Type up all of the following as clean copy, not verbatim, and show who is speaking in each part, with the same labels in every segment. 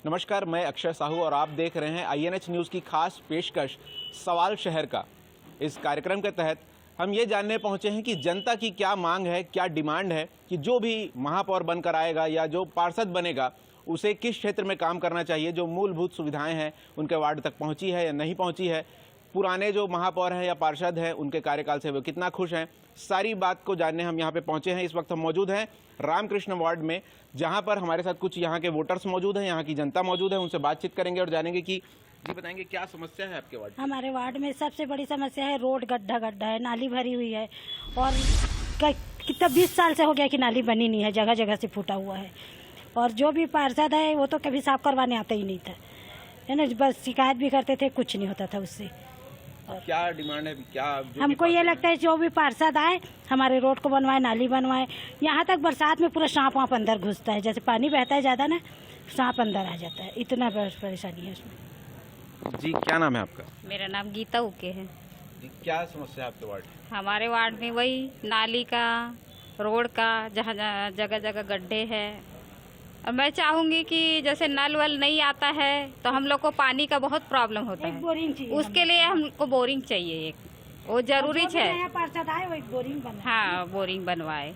Speaker 1: नमस्कार, मैं अक्षय साहू और आप देख रहे हैं INH न्यूज़ की खास पेशकश सवाल शहर का। इस कार्यक्रम के तहत हम ये जानने पहुंचे हैं कि जनता की क्या मांग है, क्या डिमांड है कि जो भी महापौर बनकर आएगा या जो पार्षद बनेगा उसे किस क्षेत्र में काम करना चाहिए, जो मूलभूत सुविधाएं हैं उनके वार्ड तक पहुंची है या नहीं पहुंची है, पुराने जो महापौर हैं या पार्षद हैं उनके कार्यकाल से वो कितना खुश हैं, सारी बात को जानने हम यहाँ पे पहुंचे हैं। इस वक्त हम मौजूद हैं रामकृष्ण वार्ड में, जहां पर हमारे साथ कुछ यहाँ के वोटर्स मौजूद हैं, यहाँ की जनता मौजूद है। उनसे बातचीत करेंगे और जानेंगे कि जी बताएंगे क्या समस्या है आपके वार्ड में।
Speaker 2: हमारे वार्ड में सबसे बड़ी समस्या है रोड गड्ढा है, नाली भरी हुई है और कितना 20 साल से हो गया कि नाली बनी नहीं है, जगह जगह से फूटा हुआ है। और जो भी पार्षद है वो तो कभी साफ करवाने आता ही नहीं था, है ना। बस शिकायत भी करते थे, कुछ नहीं होता था उससे।
Speaker 1: और क्या डिमांड है, क्या
Speaker 2: हमको ये लगता है जो भी पार्षद आए हमारे रोड को बनवाए, नाली बनवाए। यहाँ तक बरसात में पूरा सांप वाप अंदर घुसता है, जैसे पानी बहता है ज़्यादा ना, सांप अंदर आ जाता है, इतना परेशानी है उसमें।
Speaker 1: जी क्या नाम है आपका?
Speaker 3: मेरा नाम गीता उके है।
Speaker 1: जी क्या समस्या है आपके वार्ड में?
Speaker 3: हमारे वार्ड में वही नाली का, रोड का, जहाँ जगह जगह गड्ढे हैं। और मैं चाहूँगी कि जैसे नल वल नहीं आता है तो हम लोग को पानी का बहुत प्रॉब्लम होता है,
Speaker 2: बोरिंग चाहिए,
Speaker 3: उसके लिए हमको बोरिंग चाहिए, एक वो जरूरी है।
Speaker 2: पार्षद आए वो एक बोरिंग बनवाए।
Speaker 3: हाँ, बोरिंग बनवाए।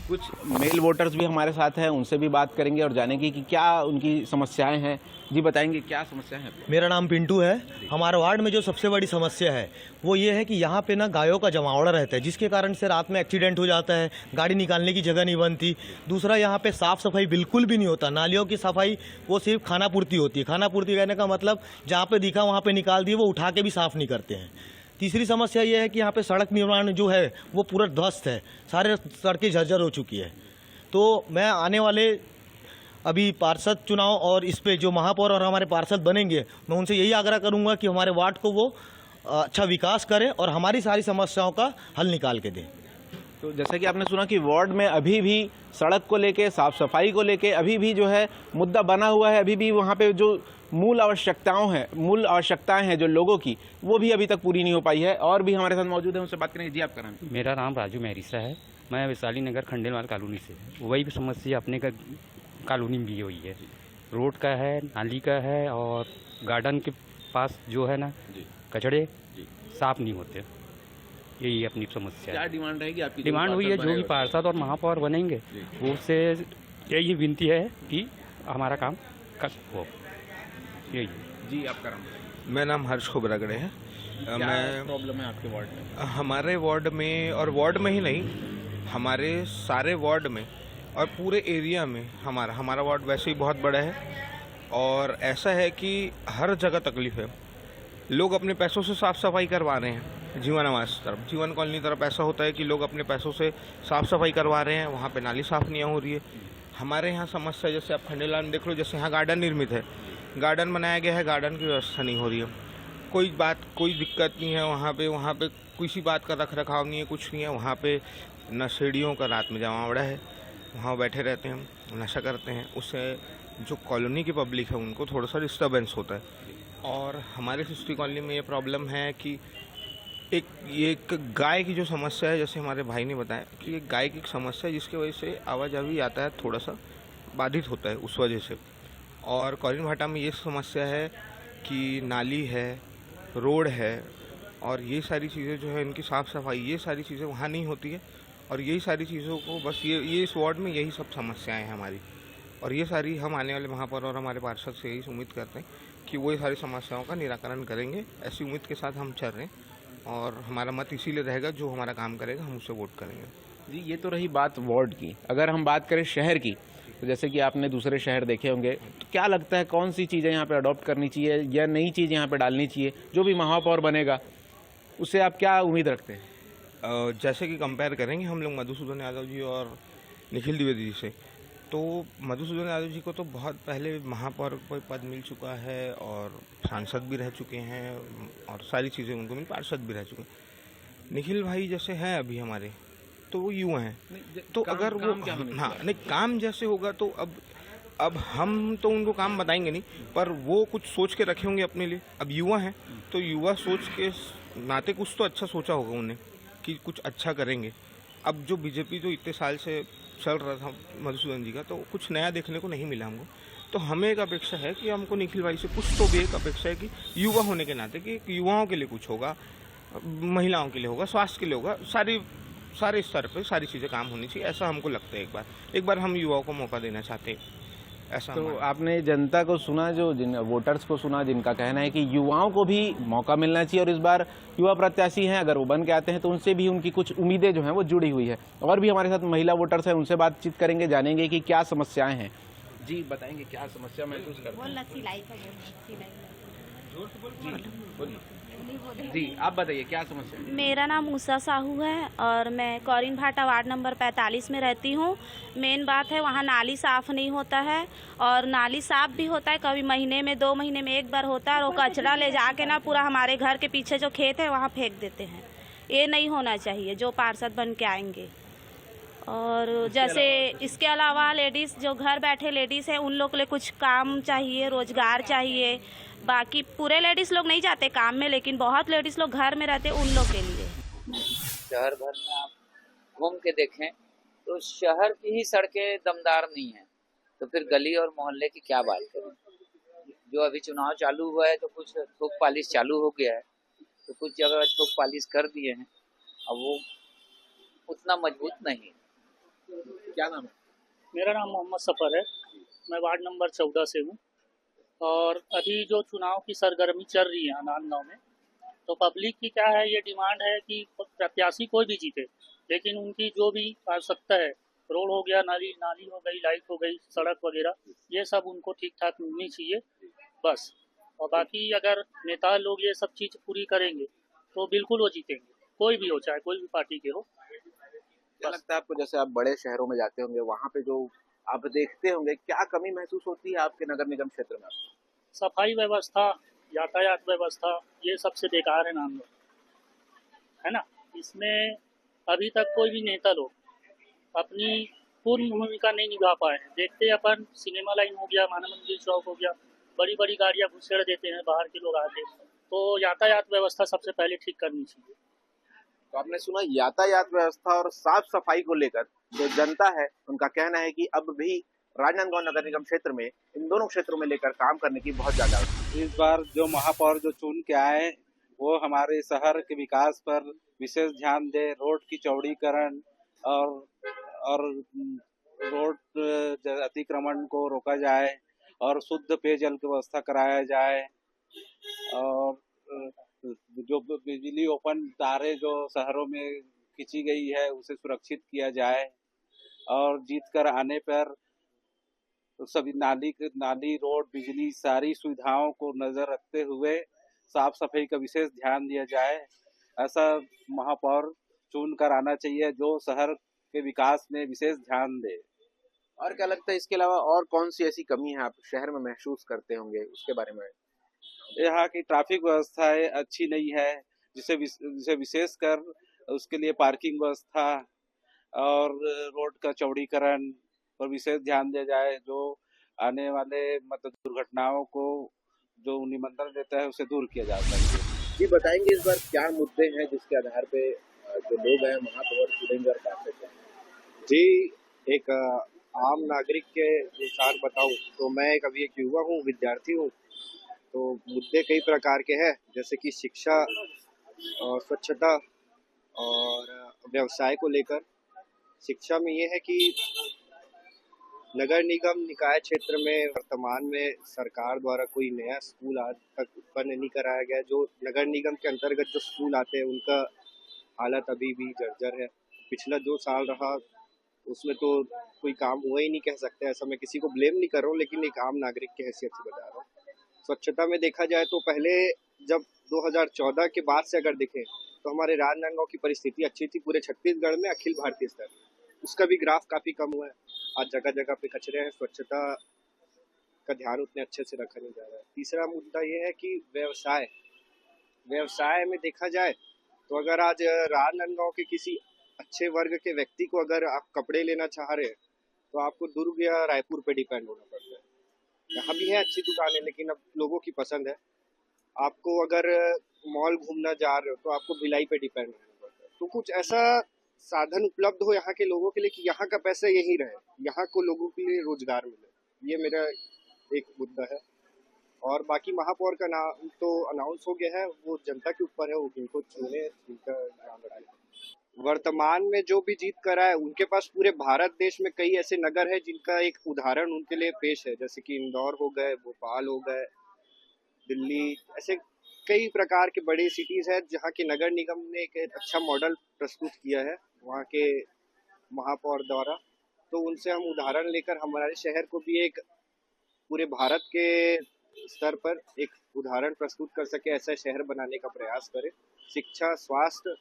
Speaker 1: कुछ मेल वोटर्स भी हमारे साथ हैं, उनसे भी बात करेंगे और जानेंगे कि क्या उनकी समस्याएं हैं। जी बताएंगे क्या समस्या है?
Speaker 4: मेरा नाम पिंटू है। हमारे वार्ड में जो सबसे बड़ी समस्या है वो ये है कि यहाँ पे ना गायों का जमावड़ा रहता है, जिसके कारण से रात में एक्सीडेंट हो जाता है, गाड़ी निकालने की जगह नहीं बनती। दूसरा, यहाँ पे साफ़ सफाई बिल्कुल भी नहीं होता। नालियों की सफाई वो सिर्फ खाना पूर्ति होती है। खाना पूर्ति कहने का मतलब जहाँ पे दिखा वहाँ पे निकाल दिए, वो उठा के भी साफ़ नहीं करते हैं। तीसरी समस्या ये है कि यहाँ पे सड़क निर्माण जो है वो पूरा ध्वस्त है, सारे सड़कें जर्जर हो चुकी है। तो मैं आने वाले अभी पार्षद चुनाव और इस पे जो महापौर और हमारे पार्षद बनेंगे, मैं उनसे यही आग्रह करूंगा कि हमारे वार्ड को वो अच्छा विकास करें और हमारी सारी समस्याओं का हल निकाल के दें।
Speaker 1: तो जैसा कि आपने सुना कि वार्ड में अभी भी सड़क को लेके, साफ सफाई को लेके अभी भी जो है मुद्दा बना हुआ है। अभी भी वहाँ पे जो मूल आवश्यकताएं हैं जो लोगों की, वो भी अभी तक पूरी नहीं हो पाई है। और भी हमारे साथ मौजूद है, उनसे बात करेंगे। जी आपका नाम?
Speaker 5: मेरा नाम राजू मेहरिसा है। मैं वैशाली नगर खंडेलवाल कॉलोनी से। वही भी समस्या अपने का कॉलोनी में भी हुई है, रोड का है, नाली का है और गार्डन के पास जो है ना कचड़े साफ नहीं होते। यही अपनी समस्या है।
Speaker 1: क्या डिमांड रहेगी आपकी?
Speaker 5: डिमांड हुई है जो भी पार्षद और महापौर बनेंगे वो उससे यही विनती है कि हमारा काम हो। यही
Speaker 1: जी आपका नाम?
Speaker 6: मेरा नाम हर्ष खुबरागड़े है।
Speaker 1: मैं प्रॉब्लम है आपके वार्ड में?
Speaker 6: हमारे वार्ड में, और वार्ड में ही नहीं, हमारे सारे वार्ड में और पूरे एरिया में हमारा वार्ड वैसे ही बहुत बड़ा है। और ऐसा है कि हर जगह तकलीफ है। लोग अपने पैसों से साफ़ सफाई करवा रहे हैं। जीवन आवास तरफ, जीवन कॉलोनी तरफ ऐसा होता है कि लोग अपने पैसों से साफ़ सफाई करवा रहे हैं, वहाँ पे नाली साफ़ नहीं हो रही है। हमारे यहाँ समस्या, जैसे आप खंडेलाल में देख लो, जैसे यहाँ गार्डन निर्मित है, गार्डन बनाया गया है, गार्डन की व्यवस्था नहीं हो रही है। कोई दिक्कत नहीं है वहाँ पे किसी बात का रख रखाव नहीं है, कुछ नहीं है। वहाँ पे नशेड़ियों का रात में जमावड़ा है, वहाँ बैठे रहते हैं, नशा करते हैं। उससे जो कॉलोनी की पब्लिक है उनको थोड़ा सा डिस्टर्बेंस होता है। और हमारे सिस्टी कॉलोनी में ये प्रॉब्लम है कि एक गाय की जो समस्या है, जैसे हमारे भाई ने बताया कि एक गाय की समस्या है, जिसकी वजह से आवाजाही यातायात थोड़ा सा बाधित होता है उस वजह से। और कॉलोनी भाटा में ये समस्या है कि नाली है, रोड है, और ये सारी चीज़ें जो है, इनकी साफ़ सफाई, ये सारी चीज़ें वहाँ नहीं होती है। और यही सारी चीज़ों को बस ये इस वार्ड में यही सब समस्याएं हैं हमारी। और ये सारी हम आने वाले महापौर और हमारे पार्षद से यही उम्मीद करते हैं कि वो ये सारी समस्याओं का निराकरण करेंगे। ऐसी उम्मीद के साथ हम चल रहे हैं और हमारा मत इसीलिए रहेगा, जो हमारा काम करेगा हम उसे वोट करेंगे।
Speaker 1: जी ये तो रही बात वार्ड की। अगर हम बात करें शहर की, तो जैसे कि आपने दूसरे शहर देखे होंगे, तो क्या लगता है कौन सी चीज़ें यहाँ पे अडॉप्ट करनी चाहिए या नई चीज़ यहाँ पे डालनी चाहिए? जो भी महापौर बनेगा उससे आप क्या उम्मीद रखते हैं?
Speaker 6: जैसे कि कंपेयर करेंगे हम लोग मधुसूदन यादव जी और निखिल द्विवेदी जी से, तो मधुसूदन यादव जी को तो बहुत पहले महापौर को पद मिल चुका है और सांसद भी रह चुके हैं और सारी चीज़ें उनको मिल, पार्षद भी रह चुके हैं। निखिल भाई जैसे हैं अभी हमारे, तो वो युवा हैं, तो अगर वो हाँ नहीं काम जैसे होगा तो अब हम तो उनको काम बताएंगे नहीं, पर वो कुछ सोच के रखे होंगे अपने लिए। अब युवा हैं तो युवा सोच के नाते कुछ तो अच्छा सोचा होगा उन्हें कि कुछ अच्छा करेंगे। अब जो बीजेपी जो इतने साल से चल रहा था मधुसूदन जी का, तो कुछ नया देखने को नहीं मिला हमको। तो हमें एक अपेक्षा है कि हमको निखिल भाई से कुछ तो भी एक अपेक्षा है कि युवा होने के नाते कि युवाओं के लिए कुछ होगा, महिलाओं के लिए होगा, स्वास्थ्य के लिए होगा, सारे स्तर पे सारी चीज़ें काम होनी चाहिए, ऐसा हमको लगता है। एक बार हम युवाओं को मौका देना चाहते हैं, ऐसा
Speaker 1: तो
Speaker 6: हमारा।
Speaker 1: आपने जनता को सुना, जो जिन वोटर्स को सुना, जिनका कहना है कि युवाओं को भी मौका मिलना चाहिए और इस बार युवा प्रत्याशी हैं, अगर वो बन के आते हैं तो उनसे भी उनकी कुछ उम्मीदें जो हैं वो जुड़ी हुई है। और भी हमारे साथ महिला वोटर्स हैं, उनसे बातचीत करेंगे, जानेंगे कि क्या समस्याएं हैं। जी बताएंगे क्या समस्या महसूस करते हैं? जी आप बताइए क्या समस्या है?
Speaker 7: मेरा नाम उषा साहू है और मैं कौरीन भाटा वार्ड नंबर 45 में रहती हूँ। मेन बात है वहाँ नाली साफ़ नहीं होता है, और नाली साफ़ भी होता है कभी महीने में 2 महीने में एक बार होता है, और वो कचरा ले जाके ना पूरा हमारे घर के पीछे जो खेत है वहाँ फेंक देते हैं। ये नहीं होना चाहिए जो पार्षद बन के आएंगे। और जैसे इसके अलावा लेडीज़ जो घर बैठे लेडीज़ हैं उन लोग के लिए कुछ काम चाहिए, रोज़गार चाहिए। बाकी पूरे लेडीज़ लोग नहीं जाते काम में, लेकिन बहुत लेडीज़ लोग घर में रहते, उन लोग के लिए।
Speaker 8: शहर भर में आप घूम के देखें तो शहर की ही सड़कें दमदार नहीं है, तो फिर गली और मोहल्ले की क्या बात करें। जो अभी चुनाव चालू हुआ है तो कुछ थोक पालिश चालू हो गया है, तो कुछ जगह थोक पालिश कर दिए हैं, अब वो उतना मजबूत नहीं।
Speaker 1: क्या नाम है?
Speaker 9: मेरा नाम मोहम्मद सफ़र है, मैं वार्ड नंबर 14 से हूँ। और अभी जो चुनाव की सरगर्मी चल रही है नांदगांव में, तो पब्लिक की क्या है, ये डिमांड है कि प्रत्याशी कोई भी जीते, लेकिन उनकी जो भी आवश्यकता है, रोड हो गया, नाली हो गई, लाइट हो गई, सड़क वगैरह, ये सब उनको ठीक ठाक मिलनी चाहिए बस। और बाकी अगर नेता लोग ये सब चीज़ पूरी करेंगे तो बिल्कुल वो जीतेंगे, कोई भी हो, चाहे कोई भी पार्टी के हो।
Speaker 1: क्या लगता है आपको, जैसे आप बड़े शहरों में जाते होंगे, वहाँ पे जो आप देखते होंगे, क्या कमी महसूस होती है आपके नगर निगम क्षेत्र में?
Speaker 9: सफाई व्यवस्था, यातायात व्यवस्था, ये सबसे बेकार है नांदगांव, है ना। इसमें अभी तक कोई भी नेता लोग अपनी पूर्ण भूमिका नहीं निभा पाए हैं। देखते अपन सिनेमा लाइन हो गया, मानव मंदिर चौक हो गया, बड़ी बड़ी गाड़ियाँ घुसेड़ देते हैं बाहर के लोग आके। तो यातायात व्यवस्था सबसे पहले ठीक करनी चाहिए।
Speaker 1: तो आपने सुना, यातायात व्यवस्था और साफ सफाई को लेकर जो जनता है उनका कहना है कि अब भी राजनांदगांव नगर निगम क्षेत्र में इन दोनों क्षेत्रों में लेकर काम करने की बहुत ज्यादा।
Speaker 10: इस बार जो महापौर जो चुन के आए वो हमारे शहर के विकास पर विशेष ध्यान दे, रोड की चौड़ीकरण और रोड अतिक्रमण को रोका जाए और शुद्ध पेयजल की व्यवस्था कराया जाए, और जो बिजली ओपन तारे जो शहरों में खींची गई है उसे सुरक्षित किया जाए, और जीत कर आने पर सभी नाली रोड बिजली सारी सुविधाओं को नजर रखते हुए साफ सफाई का विशेष ध्यान दिया जाए। ऐसा महापौर चुन कर आना चाहिए जो शहर के विकास में विशेष ध्यान दे।
Speaker 1: और क्या लगता है, इसके अलावा और कौन सी ऐसी कमी है आप शहर में महसूस करते होंगे, उसके बारे में?
Speaker 10: यहाँ की ट्रैफिक व्यवस्थाएं अच्छी नहीं है, जिसे विशेष कर उसके लिए पार्किंग व्यवस्था और रोड का चौड़ीकरण पर विशेष ध्यान दिया जाए, जो आने वाले मतलब दुर्घटनाओं को जो निमंत्रण देता है उसे दूर किया जा सके।
Speaker 1: जी बताएंगे, इस बार क्या मुद्दे हैं जिसके आधार पे जो लोग हैं महापौर चुनेंगे और बात करेंगे?
Speaker 11: जी, एक आम नागरिक के अनुसार बताऊं तो मैं अभी एक युवा हूँ, विद्यार्थी हूँ। तो मुद्दे कई प्रकार के हैं, जैसे कि शिक्षा और स्वच्छता और व्यवसाय को लेकर। शिक्षा में ये है कि नगर निगम निकाय क्षेत्र में वर्तमान में सरकार द्वारा कोई नया स्कूल आज तक उत्पन्न नहीं कराया गया। जो नगर निगम के अंतर्गत जो स्कूल आते हैं उनका हालत अभी भी जर्जर है। पिछला 2 साल रहा उसमें तो कोई काम हुआ ही नहीं कह सकते। ऐसा मैं किसी को ब्लेम नहीं कर रहा हूँ, लेकिन एक आम नागरिक की हैसियत से बता रहा हूँ। स्वच्छता में देखा जाए तो पहले जब 2014 के बाद से अगर देखें तो हमारे राजनांदगांव की परिस्थिति अच्छी थी, पूरे छत्तीसगढ़ में अखिल भारतीय स्तर उसका भी ग्राफ काफ़ी कम हुआ है। आज जगह जगह पे कचरे हैं, स्वच्छता का ध्यान उतने अच्छे से रखा नहीं जा रहा है। तीसरा मुद्दा ये है कि व्यवसाय में देखा जाए तो अगर आज राजनांदगांव के किसी अच्छे वर्ग के व्यक्ति को अगर आप कपड़े लेना चाह रहे हैं तो आपको दुर्ग या रायपुर पे डिपेंड होना पड़ता है। यहाँ भी है अच्छी दुकानें, लेकिन अब लोगों की पसंद है। आपको अगर मॉल घूमना जा रहे हो तो आपको भिलाई पे डिपेंड होना पड़ता है। तो कुछ ऐसा साधन उपलब्ध हो यहाँ के लोगों के लिए कि यहाँ का पैसा यहीं रहे, यहाँ को लोगों के लिए रोजगार मिले। ये मेरा एक मुद्दा है। और बाकी महापौर का नाम तो अनाउंस हो गया है, वो जनता के ऊपर है, वो किनको चुने उनका ध्यान रखें। वर्तमान में जो भी जीत कर रहा है उनके पास पूरे भारत देश में कई ऐसे नगर है जिनका एक उदाहरण उनके लिए पेश है, जैसे कि इंदौर हो गए, भोपाल हो गए, दिल्ली, ऐसे कई प्रकार के बड़ी सिटीज है जहाँ के नगर निगम ने एक अच्छा मॉडल प्रस्तुत किया है वहाँ के महापौर द्वारा। तो उनसे हम उदाहरण लेकर हमारे शहर को भी एक पूरे भारत के स्तर पर एक उदाहरण प्रस्तुत कर सके, ऐसा शहर बनाने का प्रयास करें, शिक्षा, स्वास्थ्य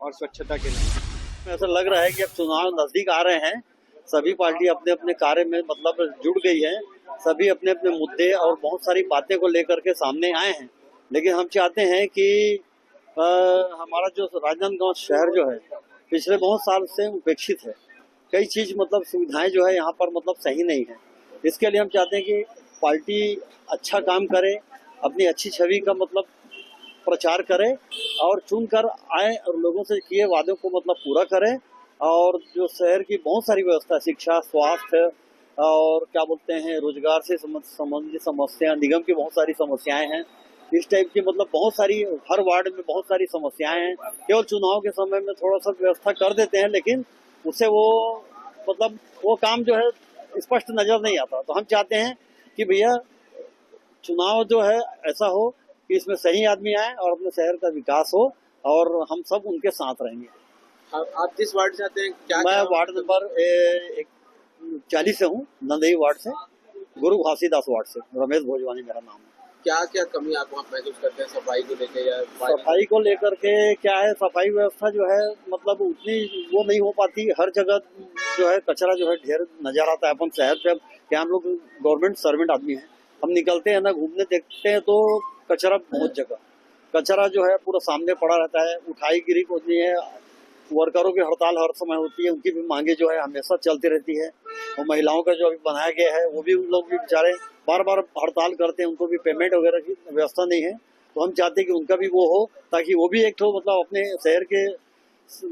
Speaker 11: और स्वच्छता के लिए।
Speaker 12: ऐसा लग रहा है कि अब चुनाव नजदीक आ रहे हैं, सभी पार्टी अपने अपने कार्य में मतलब जुड़ गई है, सभी अपने अपने मुद्दे और बहुत सारी बातें को लेकर के सामने आए हैं। लेकिन हम चाहते हैं कि हमारा जो राजनांदगांव शहर जो है पिछले बहुत साल से उपेक्षित है, कई चीज मतलब सुविधाएं जो है यहाँ पर मतलब सही नहीं है। इसके लिए हम चाहते हैं कि पार्टी अच्छा काम करे, अपनी अच्छी छवि का मतलब प्रचार करे और चुनकर आए और लोगों से किए वादों को मतलब पूरा करे। और जो शहर की बहुत सारी व्यवस्था, शिक्षा, स्वास्थ्य और क्या बोलते हैं रोजगार से संबंधित समस्या, निगम की बहुत सारी समस्याएं हैं, इस टाइप की मतलब बहुत सारी हर वार्ड में बहुत सारी समस्याएं हैं। केवल चुनाव के समय में थोड़ा सा व्यवस्था कर देते हैं, लेकिन उससे वो मतलब वो काम जो है स्पष्ट नजर नहीं आता। तो हम चाहते हैं कि भैया चुनाव जो है ऐसा हो कि इसमें सही आदमी आए और अपने शहर का विकास हो और हम सब उनके साथ रहेंगे।
Speaker 1: आप किस वार्ड से आते हैं?
Speaker 12: मैं वार्ड नंबर 40 से हूँ, नंदई वार्ड से, गुरु घासीदास वार्ड से, रमेश भोजवानी मेरा नाम है।
Speaker 1: क्या क्या कमी आप वहाँ महसूस करते हैं सफाई को लेकर? या
Speaker 12: सफाई को लेकर के क्या है, सफाई व्यवस्था जो है मतलब उतनी वो नहीं हो पाती। हर जगह जो है कचरा जो है ढेर नजर आता है। अपन शहर पे क्या, हम लोग गवर्नमेंट सर्वेंट आदमी हैं, हम निकलते हैं ना घूमने देखते हैं तो कचरा बहुत जगह, कचरा जो है पूरा सामने पड़ा रहता है, उठाई गिरी होती है, वर्करों की हड़ताल हर समय होती है, उनकी भी मांगे जो है हमेशा चलती रहती है। और महिलाओं का जो अभी बनाया गया है वो भी उन लोग भी बेचारे बार बार हड़ताल करते हैं, उनको भी पेमेंट वगैरह की व्यवस्था नहीं है। तो हम चाहते हैं कि उनका भी वो हो, ताकि वो भी एक तो मतलब अपने शहर के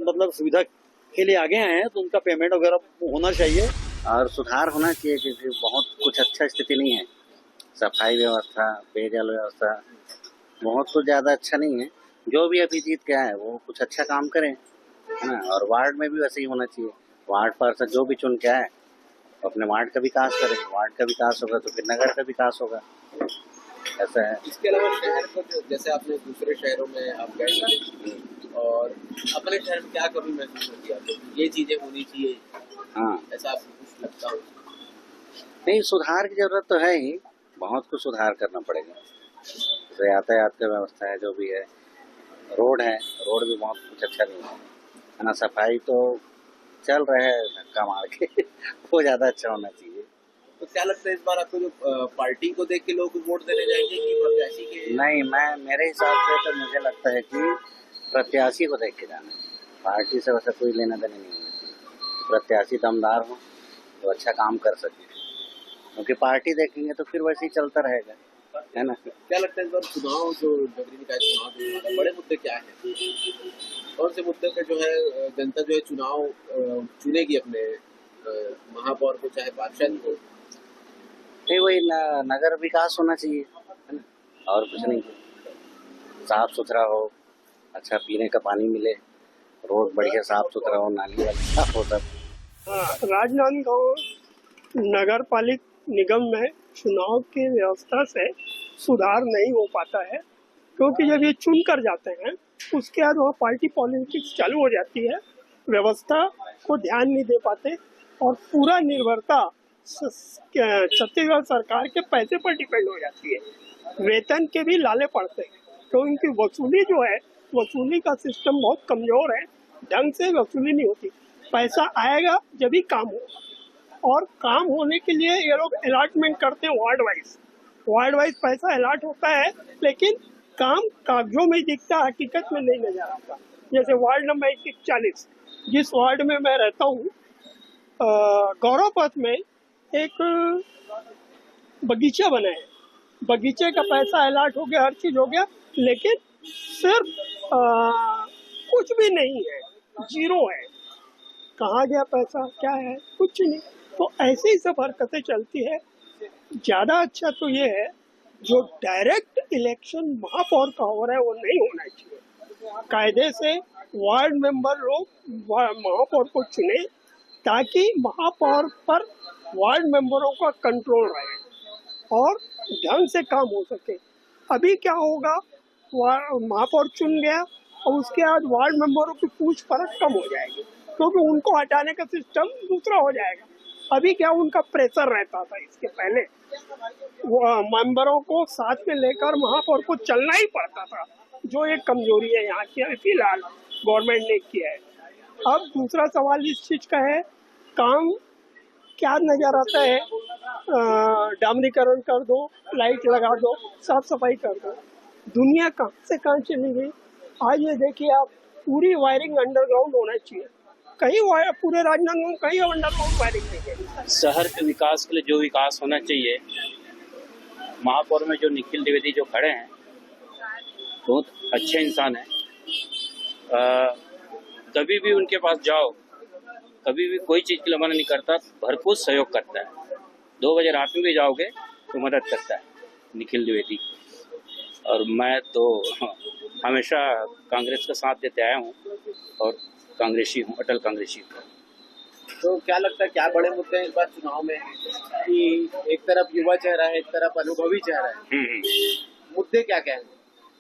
Speaker 12: मतलब सुविधा के लिए आगे आए हैं, तो उनका पेमेंट वगैरह होना चाहिए
Speaker 13: और सुधार होना चाहिए, क्योंकि बहुत कुछ अच्छा स्थिति नहीं है। सफाई व्यवस्था, पेयजल व्यवस्था बहुत कुछ ज़्यादा अच्छा नहीं है। जो भी अभी जीत के आए वो कुछ अच्छा काम करें, है ना। और वार्ड में भी वैसे ही होना चाहिए, वार्ड पर जो भी चुन के आए अपने वार्ड का विकास करें, वार्ड का विकास होगा तो फिर नगर का विकास होगा, ऐसा है।
Speaker 1: इसके अलावा शहर को जैसे आपने दूसरे शहरों में आप गए और अपने शहर में क्या कमी महसूस होती है आपको? ये चीजें होनी चाहिए,
Speaker 13: हाँ,
Speaker 1: ऐसा आपको कुछ लगता हो?
Speaker 13: नहीं, सुधार की जरूरत तो है ही, बहुत कुछ सुधार करना पड़ेगा। जैसे यातायात का व्यवस्था है, जो भी है, रोड है, रोड भी बहुत कुछ अच्छा नहीं है ना। सफाई तो चल रहा है धक्का मार के वो ज़्यादा अच्छा होना चाहिए।
Speaker 1: तो क्या लगता है इस बार आपको जो पार्टी को देख के लोग वोट देने जाएंगे कि प्रत्याशी के?
Speaker 13: नहीं, मेरे हिसाब से तो मुझे लगता है कि प्रत्याशी को देख के जाना है, पार्टी से वैसा कोई लेना देना नहीं होना चाहिए। प्रत्याशी दमदार हो तो अच्छा काम कर सके, क्योंकि पार्टी देखेंगे तो फिर वैसे ही चलता रहेगा, है ना।
Speaker 1: क्या लगता है इस बार चुनाव जो नगरीय निकाय चुनाव, बड़े मुद्दे क्या हैं? कौन से मुद्दे पे जो है जनता जो है चुनाव चुनेगी अपने महापौर को, चाहे पार्षद को?
Speaker 13: नहीं, वही नगर विकास होना चाहिए, है ना, और कुछ नहीं। साफ सुथरा हो, अच्छा पीने का पानी मिले, रोड बढ़िया साफ सुथरा हो, नाली वाली साफ हो सब।
Speaker 14: राजनांदगांव नगर पालिक निगम में चुनाव की व्यवस्था से सुधार नहीं हो पाता है, क्योंकि जब ये चुन कर जाते हैं उसके बाद वहाँ पार्टी पॉलिटिक्स चालू हो जाती है, व्यवस्था को ध्यान नहीं दे पाते और पूरा निर्भरता छत्तीसगढ़ सरकार के पैसे पर डिपेंड हो जाती है। वेतन के भी लाले पड़ते हैं, तो इनकी वसूली जो है, वसूली का सिस्टम बहुत कमजोर है, ढंग से वसूली नहीं होती। पैसा आएगा जब ही काम होगा, और काम होने के लिए ये लोग अलॉटमेंट करते हैं वार्ड वाइज पैसा अलॉट होता है, लेकिन काम कागजों में दिखता, हकीकत में नहीं नजर आता। जैसे वार्ड नंबर 40, जिस वार्ड में मैं रहता हूँ, गौरव पथ में एक बगीचा बना है, बगीचे का पैसा अलॉट हो गया, हर चीज हो गया, लेकिन सिर्फ कुछ भी नहीं है, जीरो है। कहाँ गया पैसा, क्या है, कुछ नहीं। तो ऐसे ही सब हरकतें चलती है। ज़्यादा अच्छा तो ये है जो डायरेक्ट इलेक्शन महापौर का हो रहा है वो नहीं होना चाहिए। कायदे से वार्ड मेंबर लोग महापौर को चुने ताकि महापौर पर वार्ड मेंबरों का कंट्रोल रहे और ढंग से काम हो सके। अभी क्या होगा, महापौर चुन गया और उसके बाद वार्ड मेंबरों की पूछ परछ कम हो जाएगी क्योंकि उनको हटाने का सिस्टम दूसरा हो जाएगा। अभी क्या उनका प्रेशर रहता था, इसके पहले मेंबरों को साथ में लेकर महापौर को चलना ही पड़ता था, जो एक कमजोरी है यहाँ की फिलहाल गवर्नमेंट ने किया है। अब दूसरा सवाल इस चीज का है, काम क्या नजर आता है, डामरीकरण कर दो, लाइट लगा दो, साफ सफाई कर दो। दुनिया कहाँ से कहाँ चली गई। आज ये देखिए आप, पूरी वायरिंग अंडरग्राउंड होना चाहिए, कहीं पूरे राजनांदगांव में कहीं अंडरग्राउंड वायरिंग नहीं है।
Speaker 15: शहर के विकास के लिए जो विकास होना चाहिए, महापौर में जो निखिल द्विवेदी जो खड़े हैं बहुत अच्छे इंसान हैं। कभी भी उनके पास जाओ, कभी भी कोई चीज़ के लिए मना नहीं करता, भरपूर सहयोग करता है। 2 बजे रात में भी जाओगे तो मदद करता है निखिल द्विवेदी। और मैं तो हमेशा कांग्रेस का साथ देते आया हूँ और कांग्रेसी हूँ, अटल कांग्रेसी हूँ।
Speaker 1: तो क्या लगता है क्या बड़े मुद्दे हैं इस बार चुनाव में कि एक तरफ युवा चेहरा है, एक तरफ अनुभवी चेहरा है, मुद्दे क्या क्या हैं?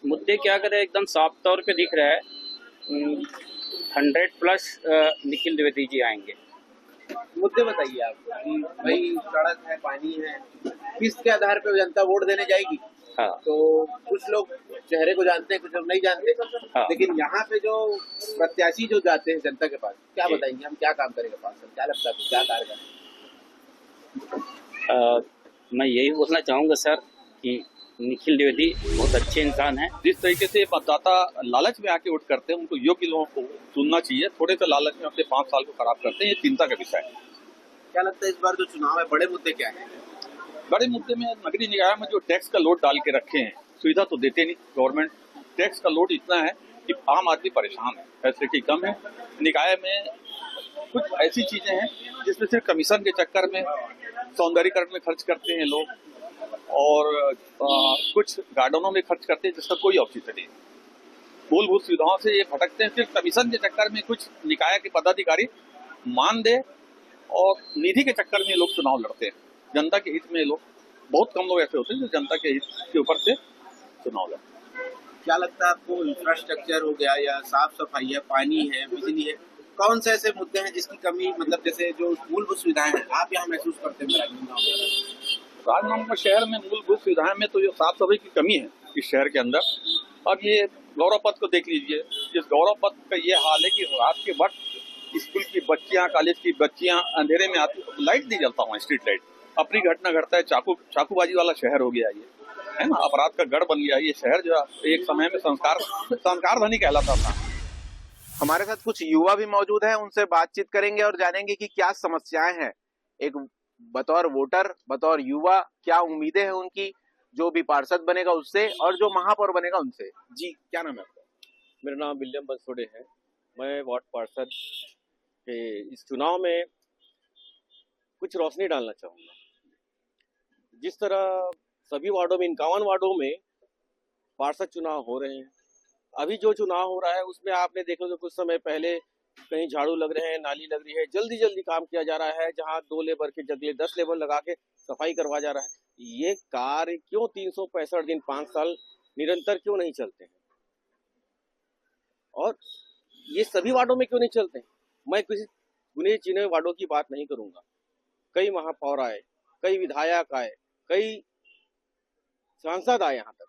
Speaker 15: मुद्दे क्या करें, एकदम साफ तौर पे दिख रहा है 100+ निखिल द्विवेदी जी आएंगे।
Speaker 1: मुद्दे बताइए आप कि भाई सड़क है, पानी है, किसके आधार पे जनता वोट देने जाएगी?
Speaker 15: हाँ।
Speaker 1: तो कुछ लोग चेहरे को जानते हैं, कुछ लोग नहीं जानते।
Speaker 15: हाँ।
Speaker 1: लेकिन यहाँ पे जो प्रत्याशी जो जाते हैं जनता के पास, क्या बताएंगे हम क्या काम करेंगे पास, क्या लगता है क्या कार्य करें?
Speaker 15: मैं यही बोलना चाहूँगा सर कि निखिल द्विवेदी बहुत अच्छे इंसान हैं।
Speaker 16: जिस तरीके से मतदाता लालच में आके वोट करते हैं, उनको योग्य लोगों को चुनना चाहिए। थोड़े से लालच में अपने 5 साल को खराब करते हैं, ये चिंता का विषय है।
Speaker 1: क्या लगता है इस बार जो चुनाव है बड़े मुद्दे क्या है?
Speaker 16: बड़े मुद्दे में नगरीय निकाय में जो टैक्स का लोड डाल के रखे हैं, सुविधा तो देते नहीं गवर्नमेंट। टैक्स का लोड इतना है कि आम आदमी परेशान है, फैसिलिटी कम है। निकाय में कुछ ऐसी चीजें हैं जिसमें सिर्फ कमीशन के चक्कर में सौंदर्यीकरण में खर्च करते हैं लोग, और कुछ गार्डनों में खर्च करते हैं जिसका कोई औचित्य नहीं। मूलभूत सुविधाओं से ये भटकते हैं, सिर्फ कमीशन के चक्कर में कुछ निकाय के पदाधिकारी मान दे और निधि के चक्कर में लोग चुनाव लड़ते हैं। जनता के हित में लोग, बहुत कम लोग ऐसे होते हैं जो जनता के हित के ऊपर से चुनाव लड़ते हैं।
Speaker 1: क्या लगता है आपको, इंफ्रास्ट्रक्चर हो गया या साफ सफाई है, पानी है, बिजली है, कौन से ऐसे मुद्दे हैं जिसकी कमी, मतलब जैसे जो मूलभूत सुविधाएं हैं आप यहाँ महसूस करते हैं?
Speaker 16: राजनांदगांव शहर में मूलभूत सुविधाएं में तो जो साफ सफाई की कमी है इस शहर के अंदर। अब ये गौरव पथ को देख लीजिए, इस गौरव पथ का ये हाल है कि रात के वक्त स्कूल की बच्चियां, कॉलेज की बच्चियां अंधेरे में आती, लाइट नहीं जलता वहाँ, स्ट्रीट लाइट। अपनी घटना घटता है, चाकूबाजी वाला शहर हो गया ये, है ना, अपराध का गढ़ बन गया ये शहर, जो एक समय में संस्कार धनी कहलाता था।
Speaker 1: हमारे साथ कुछ युवा भी मौजूद हैं, उनसे बातचीत करेंगे और जानेंगे कि क्या समस्याएं हैं, एक बतौर वोटर, बतौर युवा क्या उम्मीदें हैं उनकी, जो भी पार्षद बनेगा उससे और जो महापौर बनेगा उनसे। जी, क्या नाम है आपका?
Speaker 17: मेरा नाम विलियम बंसोड़े है। मैं वार्ड पार्षद के इस चुनाव में कुछ रोशनी डालना चाहूँगा। जिस तरह सभी वार्डों में, 51 वार्डों में पार्षद चुनाव हो रहे हैं, अभी जो चुनाव हो रहा है उसमें आपने देखा तो कुछ समय पहले कहीं झाड़ू लग रहे हैं, नाली लग रही है, जल्दी जल्दी काम किया जा रहा है, जहां 2 लेबर के जगह 10 लेबर लगा के सफाई करवा जा रहा है। ये कार्य क्यों 365 दिन 5 साल निरंतर क्यों नहीं चलते हैं, और ये सभी वार्डों में क्यों नहीं चलते हैं? मैं किसी गुने चिन्हे वार्डों की बात नहीं करूंगा। कई महापौर आए, कई विधायक आए, कई सांसद आए यहाँ तक।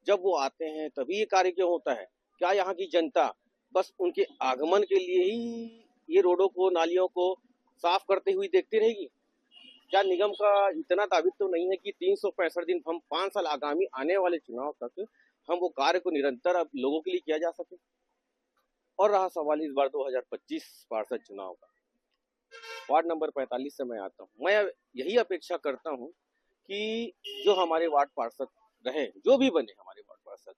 Speaker 17: जब वो आते हैं तभी ये कार्य क्यों होता है? क्या यहाँ की जनता बस उनके आगमन के लिए ही ये रोडों को, नालियों को साफ करते हुए देखती रहेगी? क्या निगम का इतना दायित्व तो नहीं है कि 365 दिन, हम 5 साल आगामी आने वाले चुनाव तक हम वो कार्य को निरंतर अब लोगों के लिए किया जा सके? और रहा सवाल इस बार 2025 पार्षद चुनाव का, वार्ड नंबर 45 से मैं आता हूँ। मैं यही अपेक्षा करता हूँ कि जो हमारे वार्ड पार्षद रहे, जो भी बने हमारे वार्ड पार्षद,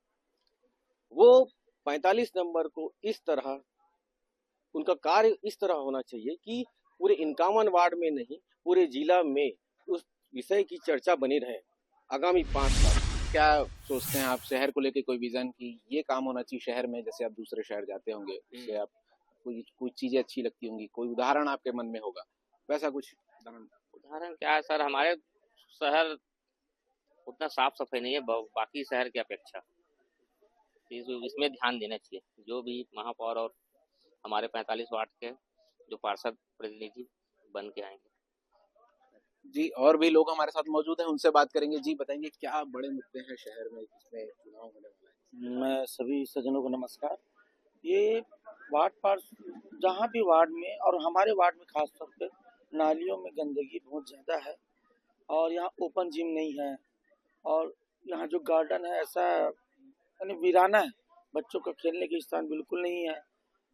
Speaker 17: वो 45 नंबर को इस तरह, उनका कार्य इस तरह होना चाहिए कि पूरे 51 वार्ड में नहीं, पूरे जिला में उस विषय की चर्चा बनी रहे आगामी 5 साल।
Speaker 1: क्या सोचते हैं आप शहर को लेकर, कोई विजन की ये काम होना चाहिए शहर में? जैसे आप दूसरे शहर जाते होंगे, उससे आप कुछ चीजें अच्छी लगती होंगी, कोई उदाहरण आपके मन में होगा, वैसा कुछ
Speaker 15: उदाहरण क्या है सर, हमारे शहर उतना साफ सफाई नहीं है बाकी शहर की अपेक्षा। इसमें ध्यान देना चाहिए जो भी महापौर और हमारे 45 वार्ड के जो पार्षद प्रतिनिधि बन के आएंगे।
Speaker 1: जी, और भी लोग हमारे साथ मौजूद हैं, उनसे बात करेंगे। जी बताएंगे क्या बड़े मुद्दे हैं शहर में जिसमें चुनाव होने वाला है?
Speaker 18: मैं सभी सज्जनों को नमस्कार। ये वार्ड पार्षद जहाँ भी वार्ड में और हमारे वार्ड में खास तौर पे नालियों में गंदगी बहुत ज़्यादा है और यहाँ ओपन जिम नहीं है और यहाँ जो गार्डन है ऐसा यानी वीराना है, बच्चों का खेलने के स्थान बिल्कुल नहीं है।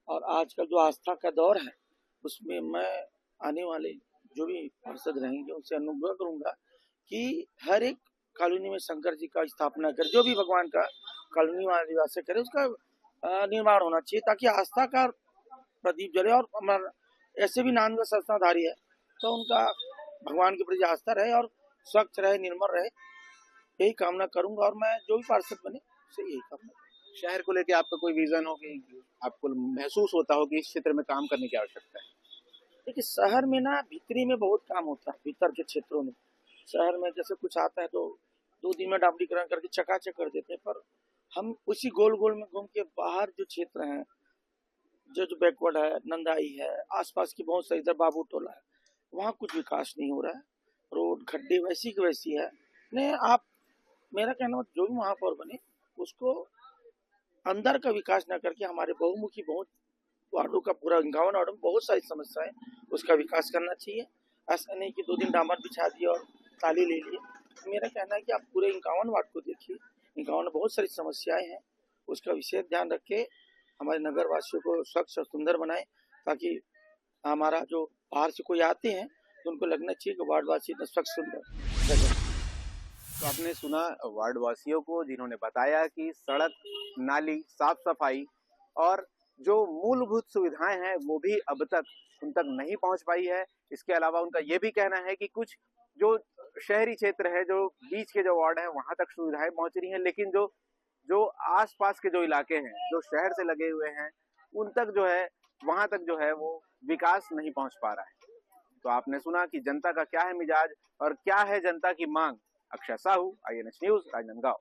Speaker 18: और आजकल जो आस्था का दौर है उसमें मैं आने वाले जो भी पार्षद रहेंगे उनसे अनुरोध करूंगा कि हर एक कॉलोनी में शंकर जी का स्थापना कर, जो भी भगवान का कॉलोनी में निवास करे उसका निर्माण होना चाहिए ताकि आस्था का प्रदीप जले। और हमारा ऐसे भी नामवर संस्थाधारी है तो उनका भगवान के प्रति आस्था रहे और स्वच्छ रहे, निर्मल रहे, यही कामना करूंगा। और मैं जो भी पार्षद बने उससे यही कामना।
Speaker 1: शहर को लेकर आपका कोई विजन हो कि आपको महसूस होता हो कि इस क्षेत्र में काम करने की आवश्यकता है?
Speaker 18: देखिए शहर में ना भीतरी में बहुत काम होता है, भीतर के क्षेत्रों में शहर में जैसे कुछ आता है तो 2 दिन में डामरीकरण करके चकाचक कर देते हैं, पर हम उसी गोल गोल में घूम के बाहर जो क्षेत्र हैं जो बैकवर्ड है, नंदाई है, आसपास की बहुत सारी, इधर बाबू टोला है, वहाँ कुछ विकास नहीं हो रहा है। रोड खड्डे वैसी की वैसी है। नहीं, आप मेरा कहना जो भी महापौर बने उसको अंदर का विकास न करके हमारे बहुमुखी बहुत वार्डों का पूरा 51 वार्ड में बहुत सारी समस्याएं, उसका विकास करना चाहिए। ऐसा नहीं कि 2 दिन डामर बिछा दिए और ताली ले लिए। मेरा कहना है कि आप पूरे 51 वार्ड को देखिए, 51 में बहुत सारी समस्याएं हैं, उसका विशेष ध्यान रख के हमारे नगर वासियों को स्वच्छ और सुंदर बनाएं ताकि हमारा जो बाहर से कोई आते हैं तो उनको लगना चाहिए कि वार्ड वासी स्वच्छ सुंदर।
Speaker 1: तो आपने सुना वार्ड वासियों को जिन्होंने बताया कि सड़क, नाली, साफ सफाई और जो मूलभूत सुविधाएं हैं वो भी अब तक उन तक नहीं पहुंच पाई है। इसके अलावा उनका ये भी कहना है कि कुछ जो शहरी क्षेत्र है, जो बीच के जो वार्ड हैं वहां तक सुविधाएं पहुंच रही हैं, लेकिन जो आसपास के जो इलाके हैं जो शहर से लगे हुए हैं उन तक जो है, वहां तक जो है वो विकास नहीं पहुंच पा रहा है। तो आपने सुना कि जनता का क्या है मिजाज और क्या है जनता की मांग। Akshay Sahu, INH news, Rajnandgaon.